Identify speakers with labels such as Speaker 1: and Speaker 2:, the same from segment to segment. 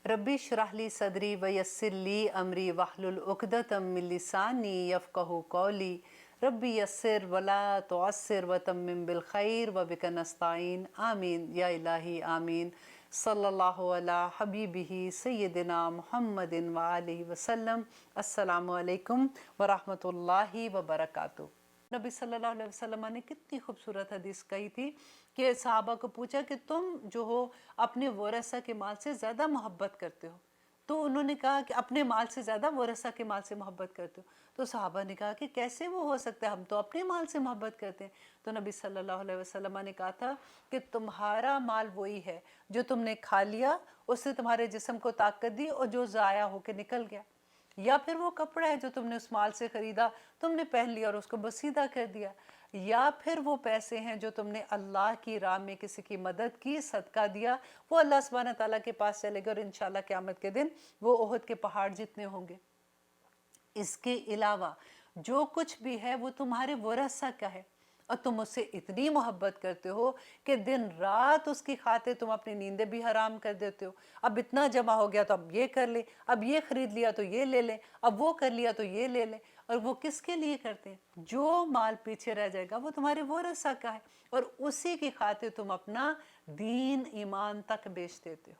Speaker 1: रब्बी इश्रह ली सदरी वयस्सिर ली अमरी वहलुल उक़दतम मिन लिसानी यफ़क़हू क़ौली रब्बी यस्सिर वला तुअस्सिर वतम्मिम बिल खैर व बिका नस्ताईन आमीन या इलाही आमीन। सल्लल्लाहु अला हबीबिही सय्यदिना मुहम्मदिन व आलिहि वसल्लम। अस्सलामु अलैकुम व रहमतुल्लाहि व बरकातुहू। नबी सल्लल्लाहु अलैहि वसल्लम ने कितनी खूबसूरत हदीस कही थी कि सहाबा को पूछा कि तुम जो हो अपने वरसा के माल से ज़्यादा मोहब्बत करते हो, तो उन्होंने कहा कि अपने माल से ज़्यादा वरसा के माल से मोहब्बत करते हो। तो सहाबा ने कहा कि कैसे वो हो सकता है, हम तो अपने माल से मोहब्बत करते हैं। तो नबी सल्लल्लाहु अलैहि वसल्लम ने कहा था कि तुम्हारा माल वही है जो तुमने खा लिया, उससे तुम्हारे जिस्म को ताकत दी और जो ज़ाया होकर निकल गया, या फिर वो कपड़ा है जो तुमने उस माल से ख़रीदा, तुमने पहन लिया और उसको बसीदा कर दिया, या फिर वो पैसे हैं जो तुमने अल्लाह की राह में किसी की मदद की, सदका दिया, वो अल्लाह सुब्हानहू तआला के पास चलेगा और इंशाअल्लाह क़यामत के दिन वो ओहद के पहाड़ जितने होंगे। इसके अलावा जो कुछ भी है वो तुम्हारे वरसा का है और तुम उससे इतनी मोहब्बत करते हो कि दिन रात उसकी खातिर तुम अपनी नींदें भी हराम कर देते हो। अब इतना जमा हो गया तो अब ये कर ले, अब ये ख़रीद लिया तो ये ले लें, अब वो कर लिया तो ये ले लें। और वो किसके लिए करते हैं? जो माल पीछे रह जाएगा वो तुम्हारे वरसा का है और उसी की खातिर तुम अपना दीन ईमान तक बेच देते हो।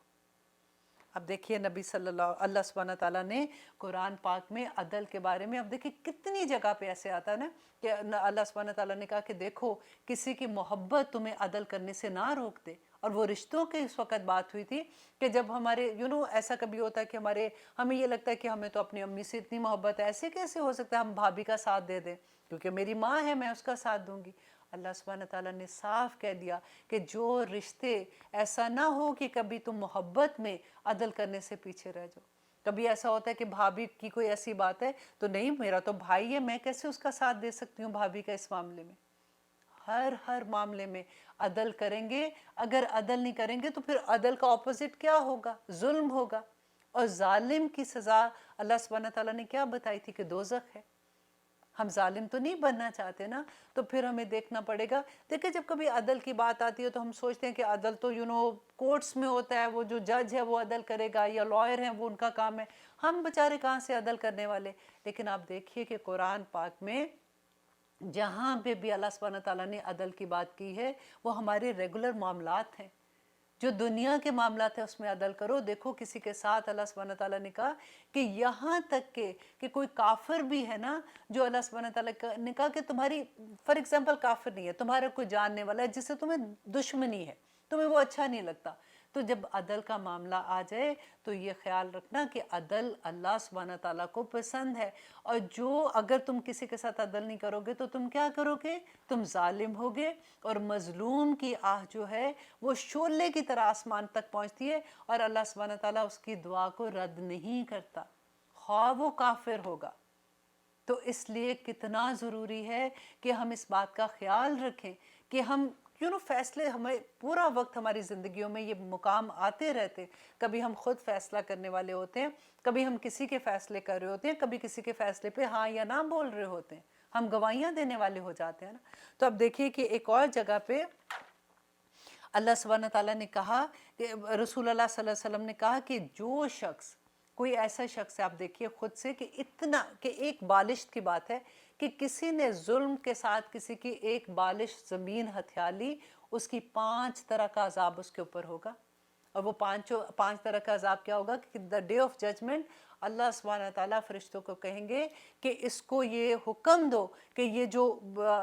Speaker 1: अब देखिए नबी सल्लल्लाहु अल्लाह सुब्हानहू तआला ने कुरान पाक में अदल के बारे में, अब देखिए कितनी जगह पे ऐसे आता है ना कि अल्लाह सुब्हानहू तआला ने कहा कि देखो किसी की मोहब्बत तुम्हें अदल करने से ना रोक दे। और वो रिश्तों की इस वक्त बात हुई थी कि जब हमारे ऐसा कभी होता है कि हमें ये लगता है कि हमें तो अपनी अम्मी से इतनी मोहब्बत है, ऐसे कैसे हो सकता है हम भाभी का साथ दे दें, क्योंकि मेरी माँ है, मैं उसका साथ दूंगी। अल्लाह सुब्हानहू तआला ने साफ कह दिया कि जो रिश्ते, ऐसा ना हो कि कभी तुम मोहब्बत में अदल करने से पीछे रह जाओ। कभी ऐसा होता है कि भाभी की कोई ऐसी बात है तो नहीं, मेरा तो भाई है, मैं कैसे उसका साथ दे सकती हूँ भाभी का इस मामले में। हर मामले में अदल करेंगे। अगर अदल नहीं करेंगे तो फिर अदल का ऑपोजिट क्या होगा? जुल्म होगा। और जालिम की सज़ा अल्लाह सुब्हानहू तआला ने क्या बताई थी कि दोज़ख है। हम जालिम तो नहीं बनना चाहते ना, तो फिर हमें देखना पड़ेगा। देखिए जब कभी अदल की बात आती है तो हम सोचते हैं कि अदल तो कोर्ट्स में होता है, वो जो जज है वो अदल करेगा, या लॉयर हैं वो उनका काम है, हम बेचारे कहाँ से अदल करने वाले। लेकिन आप देखिए कि कुरान पाक में जहाँ पे भी अल्लाह सुब्हानहू तआला ने अदल की बात की है वो हमारे रेगुलर मामलात हैं, जो दुनिया के मामलात है उसमें अदल करो। देखो किसी के साथ अल्लाह सुब्हानहू तआला ने कहा कि यहाँ तक के कि कोई काफिर भी है ना, जो अल्लाह सुब्हानहू तआला ने कहा कि तुम्हारी, फॉर एग्जांपल काफिर नहीं है, तुम्हारा कोई जानने वाला है जिससे तुम्हें दुश्मनी है, तुम्हें वो अच्छा नहीं लगता, तो जब अदल का मामला आ जाए तो ये ख्याल रखना कि अदल अल्लाह सुब्हानहू तआला को पसंद है। और जो अगर तुम किसी के साथ अदल नहीं करोगे तो तुम क्या करोगे? तुम जालिम होगे। और मजलूम की आह जो है वो शोले की तरह आसमान तक पहुंचती है और अल्लाह सुब्हानहू तआला उसकी दुआ को रद्द नहीं करता, ख्वाह वो काफिर होगा। तो इसलिए कितना ज़रूरी है कि हम इस बात का ख्याल रखें कि हम फैसले, हमें पूरा वक्त हमारी ज़िंदगियों में ये मुकाम आते रहते, कभी हम खुद फैसला करने वाले होते हैं, कभी हम किसी के फैसले कर रहे होते हैं, कभी किसी के फैसले पे हाँ या ना बोल रहे होते हैं, हम गवाहियाँ देने वाले हो जाते हैं ना। तो अब देखिए कि एक और जगह पे अल्लाह सुब्हानहू तआला ने कहा कि रसूल अल्लाह सल्लल्लाहु अलैहि वसल्लम ने कहा कि जो शख्स, कोई ऐसा शख्स है, आप देखिए खुद से कि इतना कि एक बालिश की बात है कि किसी ने जुल्म के साथ किसी की एक बालिश ज़मीन हथिया ली, उसकी 5 तरह का अजाब उसके ऊपर होगा। और वो पांच तरह का अजाब क्या होगा कि द डे ऑफ जजमेंट अल्लाह सुब्हानहू तआला फरिश्तों को कहेंगे कि इसको ये हुक्म दो कि ये जो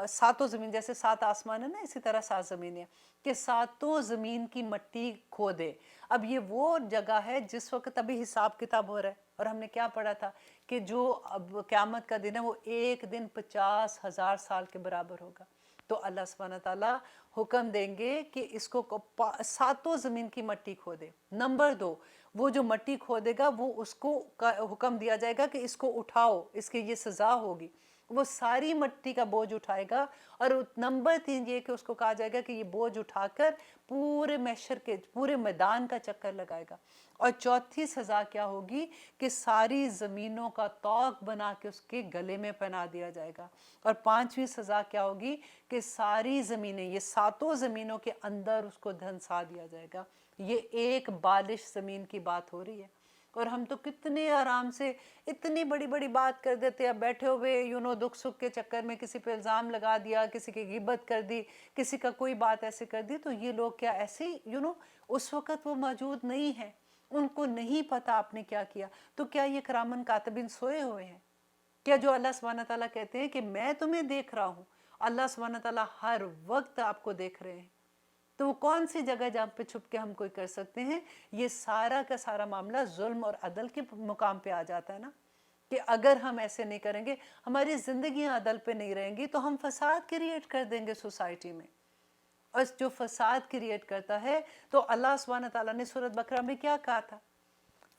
Speaker 1: सातों ज़मीन, जैसे 7 आसमान है ना, इसी तरह 7 ज़मीन है, कि सातों ज़मीन की मिट्टी खो दे। अब ये वो जगह है जिस वक्त अभी हिसाब किताब हो रहा है, और हमने क्या पढ़ा था कि जो अब क़यामत का दिन है वो एक दिन 50,000 साल के बराबर होगा। तो अल्लाह सुब्हानहू तआला हुक्म देंगे कि इसको सातों ज़मीन की मट्टी खोदे। नंबर 2, वो जो मट्टी खोदेगा वो उसको हुक्म दिया जाएगा कि इसको उठाओ, इसकी ये सज़ा होगी। وہ ساری مٹی کا بوجھ اٹھائے گا، اور نمبر 3 یہ کہ اس کو کہا جائے گا کہ یہ بوجھ اٹھا کر پورے محشر کے پورے میدان کا چکر لگائے گا۔ اور چوتھی سزا کیا ہوگی کہ ساری زمینوں کا طوق بنا کے اس کے گلے میں پہنا دیا جائے گا۔ اور پانچویں سزا کیا ہوگی کہ ساری زمینیں، یہ ساتوں زمینوں کے اندر اس کو دھنسا دیا جائے گا۔ یہ ایک بالش زمین کی بات ہو رہی ہے، اور ہم تو کتنے آرام سے اتنی بڑی بڑی بات کر دیتے ہیں، بیٹھے ہوئے دکھ سکھ کے چکر میں کسی پہ الزام لگا دیا، کسی کی غیبت کر دی، کسی کا کوئی بات ایسے کر دی۔ تو یہ لوگ کیا ایسے اس وقت وہ موجود نہیں ہیں، ان کو نہیں پتا آپ نے کیا کیا۔ تو کیا یہ کرامن کاتبین سوئے ہوئے ہیں؟ کیا جو اللہ سبحانہ تعالیٰ کہتے ہیں کہ میں تمہیں دیکھ رہا ہوں، اللہ سبحانہ تعالیٰ ہر وقت آپ کو دیکھ رہے ہیں، تو وہ کون سی جگہ جہاں پہ چھپ کے ہم کوئی کر سکتے ہیں؟ یہ سارا کا سارا معاملہ ظلم اور عدل کے مقام پہ آ جاتا ہے نا، کہ اگر ہم ایسے نہیں کریں گے، ہماری زندگیاں عدل پہ نہیں رہیں گی، تو ہم فساد کریٹ کر دیں گے سوسائٹی میں۔ اور جو فساد کریٹ کرتا ہے، تو اللہ سبحانہ تعالیٰ نے سورۃ بقرہ میں کیا کہا تھا؟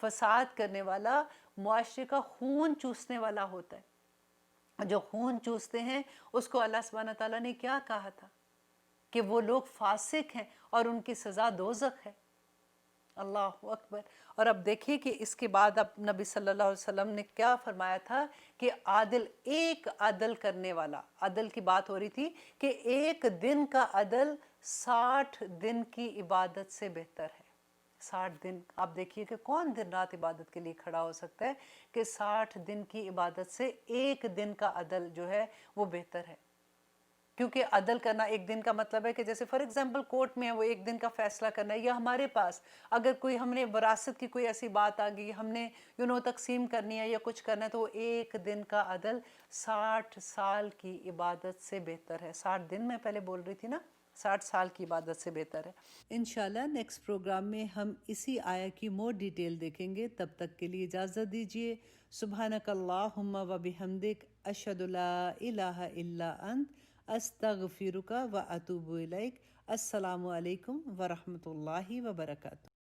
Speaker 1: فساد کرنے والا معاشرے کا خون چوسنے والا ہوتا ہے۔ جو خون چوستے ہیں اس کو اللہ سبحانہ تعالیٰ نے کیا کہا تھا؟ کہ وہ لوگ فاسق ہیں اور ان کی سزا دوزخ ہے۔ اللہ اکبر۔ اور اب دیکھیے کہ اس کے بعد اب نبی صلی اللہ علیہ وسلم نے کیا فرمایا تھا کہ عادل، ایک عدل کرنے والا، عدل کی بات ہو رہی تھی کہ ایک دن کا عدل 60 دن کی عبادت سے بہتر ہے۔ 60 دن، آپ دیکھیے کہ کون دن رات عبادت کے لیے کھڑا ہو سکتا ہے کہ 60 دن کی عبادت سے ایک دن کا عدل جو ہے وہ بہتر ہے۔ کیونکہ عدل کرنا ایک دن کا مطلب ہے کہ جیسے فار ایگزامپل کورٹ میں ہے، وہ ایک دن کا فیصلہ کرنا ہے، یا ہمارے پاس اگر کوئی ہم نے وراثت کی کوئی ایسی بات آ گئی، ہم نے تقسیم کرنی ہے یا کچھ کرنا ہے، تو وہ ایک دن کا عدل 60 سال کی عبادت سے بہتر ہے۔ 60 دن میں پہلے بول رہی تھی نا، 60 سال کی عبادت سے بہتر ہے۔ انشاءاللہ نیکسٹ پروگرام میں ہم اسی آیا کی مور ڈیٹیل دیکھیں گے۔ تب تک کے لیے اجازت دیجیے۔ سبحانک اللہم و بحمدک، اشہد لا الہ الا انت، استغفرک و اتوب الیک۔ السلام علیکم ورحمۃ اللہ وبرکاتہ۔